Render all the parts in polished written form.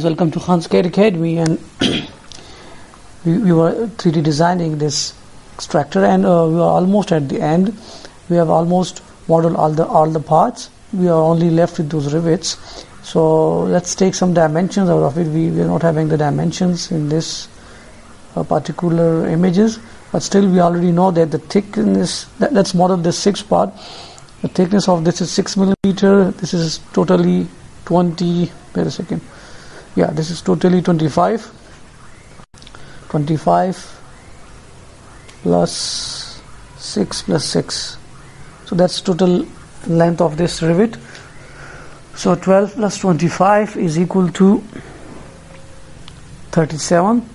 Welcome to Khan's CAD Academy, and we were 3D designing this extractor, and we are almost at the end. We have almost modeled all the parts. We are only left with those rivets. So let's take some dimensions out of it. We are not having the dimensions in this particular images, but still we already know that the thickness. Let's model this 6 part. The thickness of this is 6 millimeter. This is totally 20. Wait a second. Yeah, this is totally 25 plus 6 plus 6, so that's total length of this rivet. So 12 plus 25 is equal to 37.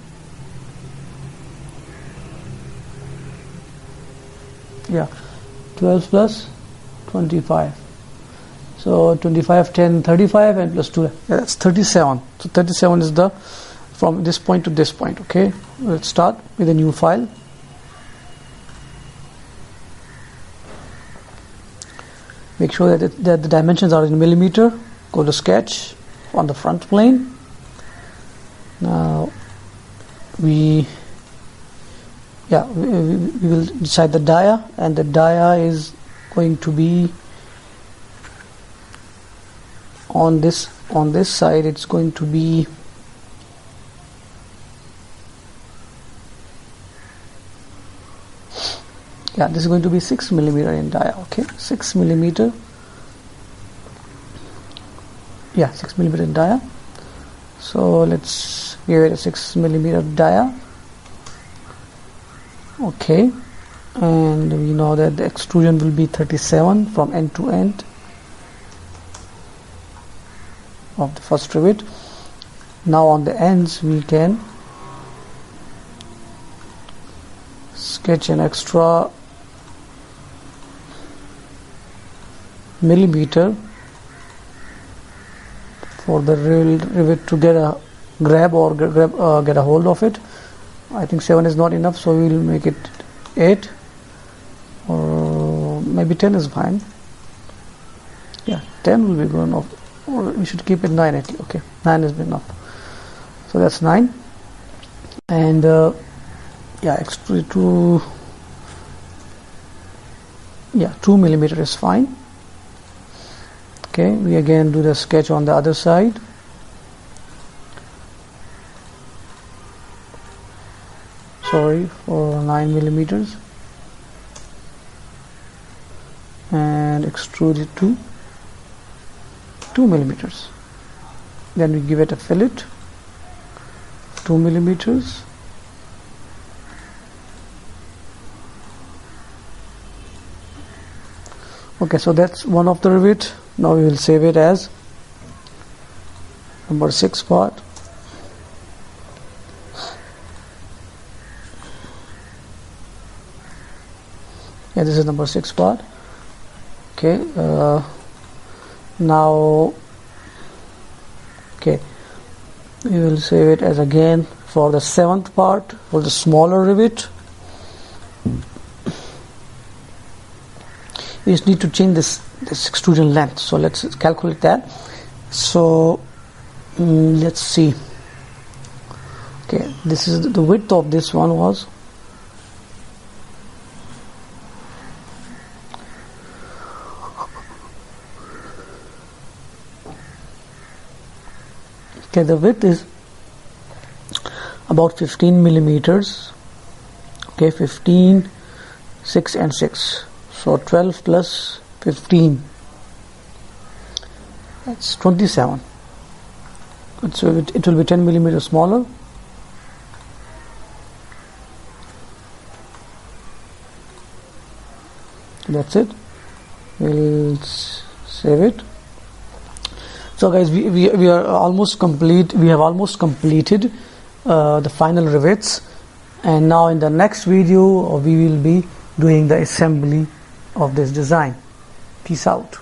Yeah, 12 plus 25, so 25, 10, 35, and plus 2, that's 37. So 37 is the from this point to this point. Okay, let's start with a new file. Make sure that the dimensions are in millimeter. Go to sketch on the front plane. Now we will decide the dia, and the dia is going to be on this side. It's going to be this is going to be 6 millimeter in dia. Okay, 6 millimeter. 6 millimeter in dia. So let's give it a 6 millimeter dia. Okay, and we know that the extrusion will be 37 from end to end of the first rivet. Now on the ends we can sketch an extra millimeter for the rivet to get a get a hold of it. I think 7 is not enough, so we will make it 8, or maybe 10 is fine. 10 will be good enough, or we should keep it 9 at least. Okay, 9 is enough, so that's 9. And extrude to 2 millimeter is fine. Okay, we again do the sketch on the other side. Sorry, for 9 millimeters, and extrude it to 2 millimeters. Then we give it a fillet, 2 millimeters. Okay, so that's one of the rivet. Now we will save it as number 6 part. This is number 6 part. Okay, now we will save it as again for the 7th part, for the smaller rivet. We just need to change this extrusion length, so let's calculate that. So let's see. Okay, this is the width of this one was the width is about 15 millimeters. Okay, 15, 6 and 6. So 12 plus 15, that's 27. So it will be 10 millimeters smaller. That's it. We'll save it. So guys, we are almost complete. We have almost completed the final rivets, and now in the next video we will be doing the assembly of this design. Peace out.